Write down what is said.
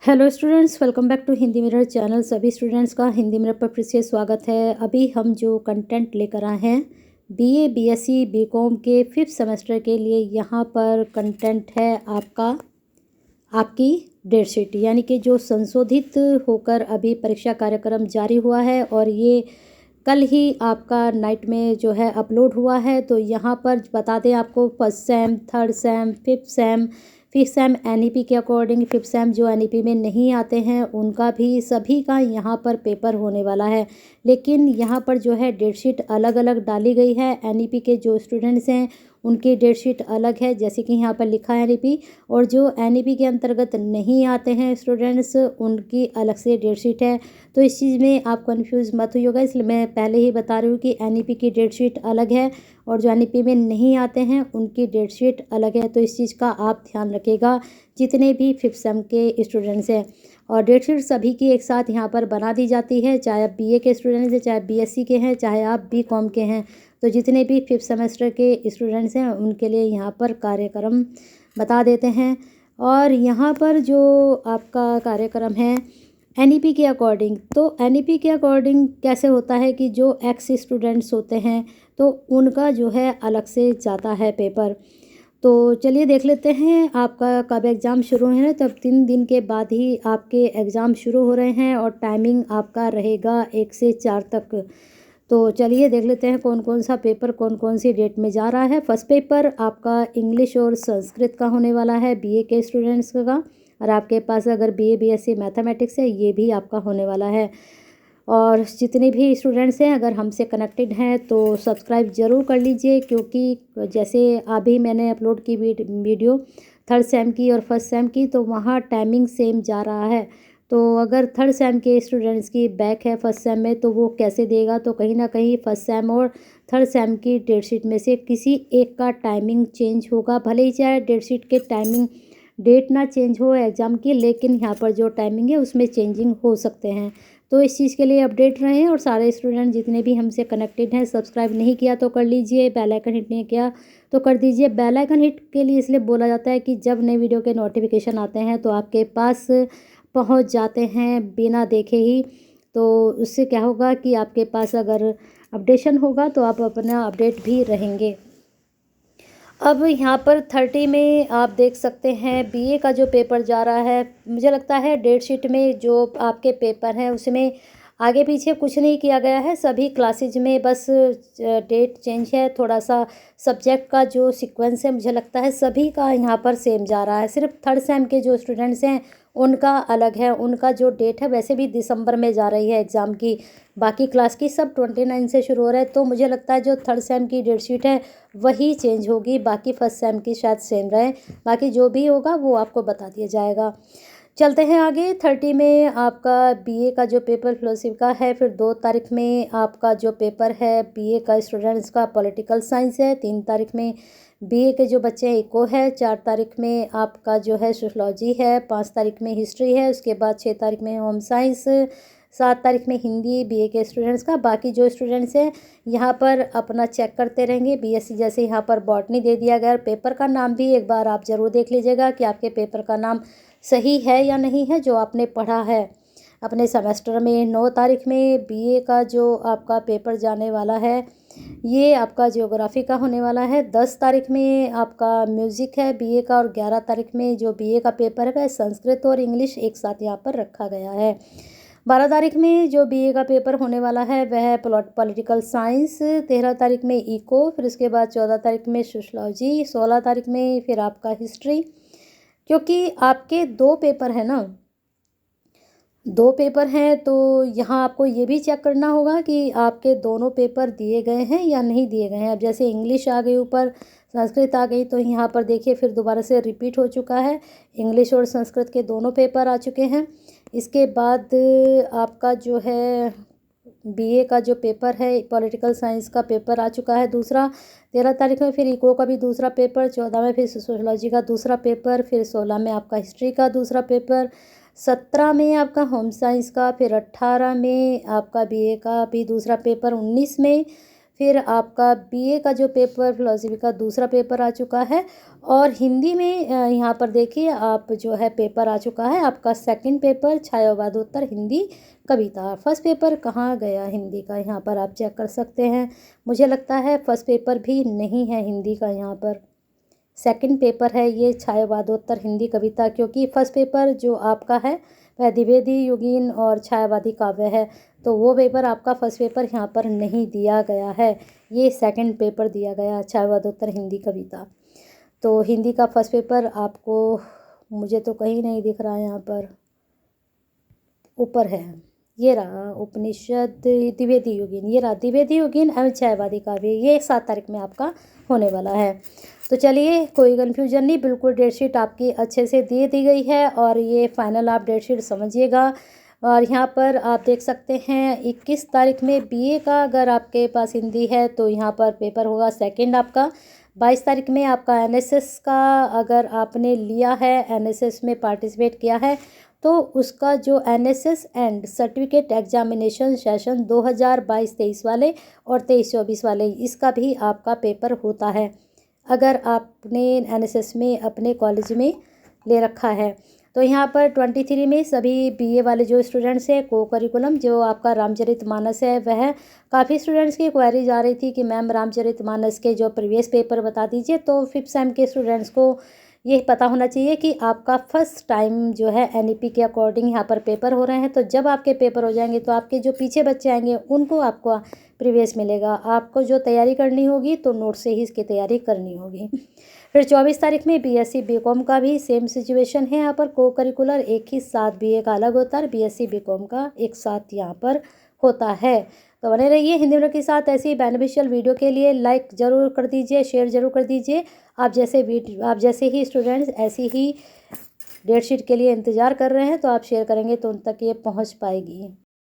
Hello students, welcome back to Hindi mirror channel. सभी students का Hindi mirror पर फिर से स्वागत है। अभी हम जो कंटेंट लेकर आए हैं बीए, बीएससी, बीकॉम के 5th सेमेस्टर के लिए, यहाँ पर कंटेंट है आपकी डेटशीट, यानी कि जो संशोधित होकर अभी परीक्षा कार्यक्रम जारी हुआ है और ये कल ही आपका नाइट में जो है अपलोड हुआ है। तो यहाँ पर बता दें आपको, first sem, third same, fifth sem NEP के अकॉर्डिंग, फिफ्थ सेम जो एनईपी में नहीं आते हैं उनका भी, सभी का यहाँ पर पेपर होने वाला है। लेकिन यहाँ पर जो है डेटशीट अलग अलग डाली गई है। एनईपी के जो स्टूडेंट्स हैं उनकी डेटशीट अलग है, जैसे कि यहाँ पर लिखा है एनईपी, और जो एनईपी के अंतर्गत नहीं आते हैं स्टूडेंट्स उनकी अलग से डेटशीट है। तो इस चीज़ में आप कंफ्यूज मत होइएगा, इसलिए मैं पहले ही बता रही हूँ कि एनईपी की डेटशीट अलग है और जो एनईपी में नहीं आते हैं उनकी डेटशीट अलग है। तो इस चीज़ का आप ध्यान रखिएगा जितने भी 5th सेम के स्टूडेंट्स हैं। और डेटशीट सभी की एक साथ यहाँ पर बना दी जाती है, चाहे आप बीए के स्टूडेंट्स हैं, चाहे बीएससी के हैं, चाहे आप बीकॉम के हैं। तो जितने भी 5th सेमेस्टर के स्टूडेंट्स हैं उनके लिए यहाँ पर कार्यक्रम बता देते हैं। और यहाँ पर जो आपका कार्यक्रम है एनईपी के अकॉर्डिंग, तो एनईपी के अकॉर्डिंग कैसे होता है कि जो एक्स स्टूडेंट्स होते हैं तो उनका जो है अलग से जाता है पेपर। तो चलिए देख लेते हैं आपका कब एग्ज़ाम शुरू है। तब 3 दिन के बाद ही आपके एग्ज़ाम शुरू हो रहे हैं और टाइमिंग आपका रहेगा 1 से 4 तक। तो चलिए देख लेते हैं कौन कौन सा पेपर कौन कौन सी डेट में जा रहा है। फर्स्ट पेपर आपका इंग्लिश और संस्कृत का होने वाला है बीए के स्टूडेंट्स का, और आपके पास अगर बीए बीएससी मैथमेटिक्स है ये भी आपका होने वाला है। और जितने भी स्टूडेंट्स हैं अगर हमसे कनेक्टेड हैं तो सब्सक्राइब ज़रूर कर लीजिए, क्योंकि जैसे अभी मैंने अपलोड की वीडियो थर्ड सेम की और फर्स्ट सेम की, तो वहाँ टाइमिंग सेम जा रहा है। तो अगर थर्ड सेम के स्टूडेंट्स की बैक है फर्स्ट सेम में तो वो कैसे देगा, तो कहीं ना कहीं फर्स्ट सेम और थर्ड सेम की डेटशीट में से किसी एक का टाइमिंग चेंज होगा। भले ही चाहे डेटशीट के टाइमिंग डेट ना चेंज हो एग्ज़ाम की, लेकिन यहाँ पर जो टाइमिंग है उसमें चेंजिंग हो सकते हैं। तो इस चीज़ के लिए अपडेट रहें। और सारे स्टूडेंट जितने भी हमसे कनेक्टेड हैं, सब्सक्राइब नहीं किया तो कर लीजिए, बेल आइकन हिट नहीं किया तो कर दीजिए। बेल आइकन हिट के लिए इसलिए बोला जाता है कि जब नए वीडियो के नोटिफिकेशन आते हैं तो आपके पास पहुंच जाते हैं बिना देखे ही। तो उससे क्या होगा कि आपके पास अगर अपडेशन होगा तो आप अपना अपडेट भी रहेंगे। अब यहाँ पर 30 में आप देख सकते हैं बीए का जो पेपर जा रहा है। मुझे लगता है डेटशीट में जो आपके पेपर हैं उसमें आगे पीछे कुछ नहीं किया गया है, सभी क्लासेज में बस डेट चेंज है। थोड़ा सा सब्जेक्ट का जो सीक्वेंस है मुझे लगता है सभी का यहाँ पर सेम जा रहा है। सिर्फ थर्ड सेम के जो स्टूडेंट्स हैं उनका अलग है, उनका जो डेट है वैसे भी दिसंबर में जा रही है एग्ज़ाम की। बाकी क्लास की सब 29 से शुरू हो रहा है। तो मुझे लगता है जो थर्ड सेम की डेटशीट है वही चेंज होगी, बाकी फर्स्ट सेम की शायद सेम रहे। बाकी जो भी होगा वो आपको बता दिया जाएगा। चलते हैं आगे। 30 में आपका बीए का जो पेपर फिलोसफी का है, फिर 2 तारीख में आपका जो पेपर है बीए का स्टूडेंट्स का पॉलिटिकल साइंस है, 3 तारीख में बीए के जो बच्चे हैं इको है, 4 तारीख में आपका जो है सोशलॉजी है, 5 तारीख में हिस्ट्री है, उसके बाद 6 तारीख में होम साइंस, 7 तारीख में हिंदी बीए के स्टूडेंट्स का। बाकी जो स्टूडेंट्स हैं यहाँ पर अपना चेक करते रहेंगे। बीएससी जैसे यहाँ पर बॉटनी दे दिया गया, पेपर का नाम भी एक बार आप ज़रूर देख लीजिएगा कि आपके पेपर का नाम सही है या नहीं है जो आपने पढ़ा है अपने सेमेस्टर में। 9 तारीख में बीए का जो आपका पेपर जाने वाला है ये आपका जियोग्राफी का होने वाला है। 10 तारीख में आपका म्यूज़िक है बीए का, और 11 तारीख में जो बीए का पेपर है वह संस्कृत और इंग्लिश एक साथ यहाँ पर रखा गया है। 12 तारीख में जो बीए का पेपर होने वाला है वह है पॉलिटिकल साइंस, 13 तारीख में इको, फिर उसके बाद 14 तारीख में सोशलॉजी, 16 तारीख में फिर आपका हिस्ट्री। क्योंकि आपके 2 पेपर हैं ना, 2 पेपर हैं, तो यहाँ आपको ये भी चेक करना होगा कि आपके दोनों पेपर दिए गए हैं या नहीं दिए गए हैं। अब जैसे इंग्लिश आ गई ऊपर, संस्कृत आ गई, तो यहाँ पर देखिए फिर दोबारा से रिपीट हो चुका है। इंग्लिश और संस्कृत के दोनों पेपर आ चुके हैं। इसके बाद आपका जो है बीए का जो पेपर है पॉलिटिकल साइंस का पेपर आ चुका है दूसरा। 13 तारीख में फिर इको का भी दूसरा पेपर, 14 में फिर सोशलॉजी का दूसरा पेपर, फिर 16 में आपका हिस्ट्री का दूसरा पेपर, 17 में आपका होम साइंस का, फिर 18 में आपका बीए का भी दूसरा पेपर, 19 में फिर आपका बीए का जो पेपर फिलॉसफी का दूसरा पेपर आ चुका है, और हिंदी में यहाँ पर देखिए आप जो है पेपर आ चुका है आपका सेकंड पेपर छायावादोत्तर हिंदी कविता। फर्स्ट पेपर कहाँ गया हिंदी का, यहाँ पर आप चेक कर सकते हैं। मुझे लगता है फर्स्ट पेपर भी नहीं है हिंदी का, यहाँ पर सेकंड पेपर है ये छायावादोत्तर हिंदी कविता, क्योंकि फर्स्ट पेपर जो आपका है वह द्विवेदी युगीन और छायावादी काव्य है, तो वो पेपर आपका फर्स्ट पेपर यहाँ पर नहीं दिया गया है, ये सेकंड पेपर दिया गया छायावादोत्तर हिंदी कविता। तो हिंदी का फर्स्ट पेपर आपको मुझे तो कहीं नहीं दिख रहा है, यहाँ पर ऊपर है, ये रहा उपनिषद द्विवेदी युगीन, ये रहा द्विवेदी युगीन एवं छायावादी काव्य, ये 7 तारीख में आपका होने वाला है। तो चलिए कोई कन्फ्यूजन नहीं, बिल्कुल डेट शीट आपकी अच्छे से दी गई है, और ये फाइनल आप डेट शीट समझिएगा। और यहाँ पर आप देख सकते हैं 21 तारीख में बीए का अगर आपके पास हिंदी है तो यहाँ पर पेपर होगा सेकंड आपका। 22 तारीख में आपका एनएसएस का अगर आपने लिया है, एनएसएस में पार्टिसिपेट किया है, तो उसका जो NSS and certificate examination session 2022-23 वाले और 23-24 वाले, इसका भी आपका पेपर होता है अगर आपने एनएसएस में अपने कॉलेज में ले रखा है। तो यहाँ पर 23 में सभी बीए वाले जो स्टूडेंट्स हैं, को करिकुलम जो आपका रामचरितमानस है, वह काफ़ी स्टूडेंट्स की क्वेरी जा रही थी कि मैम रामचरितमानस के जो प्रीवियस पेपर बता दीजिए। तो 5th सेम के स्टूडेंट्स को ये पता होना चाहिए कि आपका फर्स्ट टाइम जो है एनईपी के अकॉर्डिंग यहाँ पर पेपर हो रहे हैं। तो जब आपके पेपर हो जाएंगे तो आपके जो पीछे बच्चे आएंगे उनको आपको प्रीवियस मिलेगा, आपको जो तैयारी करनी होगी तो नोट से ही इसकी तैयारी करनी होगी। फिर 24 तारीख में बीएससी बीकॉम का भी सेम सिचुएशन है, यहाँ पर को करिकुलर एक ही साथ बीए का अलग होता है, बीएससी बीकॉम का एक साथ यहाँ पर होता है। तो बने रहिए हिंदी मीडियम के साथ ऐसी बेनिफिशियल वीडियो के लिए लाइक ज़रूर कर दीजिए, शेयर ज़रूर कर दीजिए। आप जैसे ही स्टूडेंट्स ऐसी ही डेट शीट के लिए इंतज़ार कर रहे हैं, तो आप शेयर करेंगे तो उन तक ये पहुंच पाएगी।